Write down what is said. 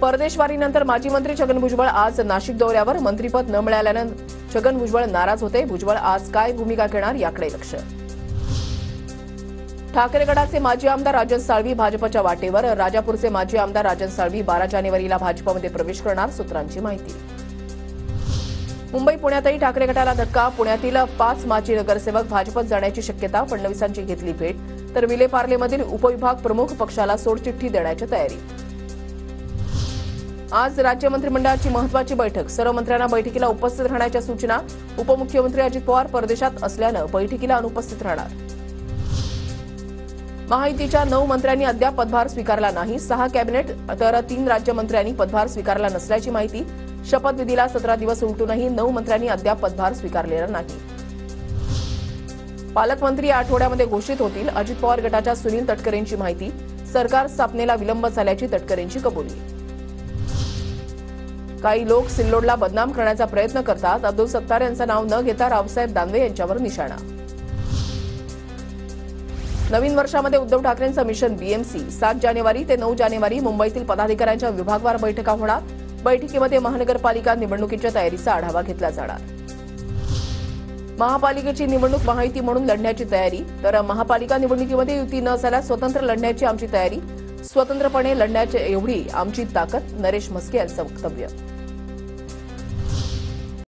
परदेशवारीनंतर माजी मंत्री छगन भुजबळ आज नाशिक दौऱ्यावर. मंत्रिपद न मिळाल्यानं छगन भुजबळ नाराज होते. भुजबळ आज काय भूमिका घेणार याकडे लक्ष. ठाकरे गटाचे माजी आमदार राजन साळवी भाजपच्या वाटेवर. राजापूरचे माजी आमदार राजन साळवी 12 जानेवारीला भाजपमध्ये प्रवेश करणार, सूत्रांची माहिती. मुंबई पुण्यातही ठाकरे गटाला धक्का. पुण्यातील 5 माजी नगरसेवक भाजपत जाण्याची शक्यता. फडणवीसांची घेतली भेट, तर विलेपार्लेमधील उपविभाग प्रमुख पक्षाला सोडचिठ्ठी देण्याची तयारी. आज राज्य मंत्रिमंडळाची महत्त्वाची बैठक. सर्व मंत्र्यांना बैठकीला उपस्थित राहण्याच्या सूचना. उपमुख्यमंत्री अजित पवार परदेशात असल्यानं बैठकीला अनुपस्थित राहणार. महायुतीच्या 9 मंत्र्यांनी अद्याप पदभार स्वीकारला नाही. 6 कॅबिनेट तर 3 राज्यमंत्र्यांनी पदभार स्वीकारला नसल्याची माहिती. शपथविधीला 17 दिवस उलटूनही 9 मंत्र्यांनी अद्याप पदभार स्वीकारलेला नाही. पालकमंत्री या आठवड्यामध्ये घोषित होतील. अजित पवार गटाच्या सुनील तटकरेंची माहिती. सरकार स्थापनेला विलंब झाल्याची तटकरेंची कबुली. काही लोक सिल्लोडला बदनाम करण्याचा प्रयत्न करतात. अब्दुल सत्तार यांचं नाव न घेता रावसाहेब दानवे यांच्यावर निशाणा. नवीन वर्षामध्ये उद्धव ठाकरेंचं मिशन बीएमसी. 7 जानेवारी ते 9 जानेवारी मुंबईतील पदाधिकाऱ्यांच्या विभागवार बैठका होणार. बैठकीमध्ये महानगरपालिका निवडणुकीच्या तयारीचा आढावा घेतला जाणार. महापालिकेची निवडणूक महायुती म्हणून लढण्याची तयारी. तर महापालिका निवडणुकीमध्ये युती न झाल्यास स्वतंत्र लढण्याची आमची तयारी. स्वतंत्रपणे लढण्याची एवढी आमची ताकद. नरेश म्हस्के यांचं वक्तव्य.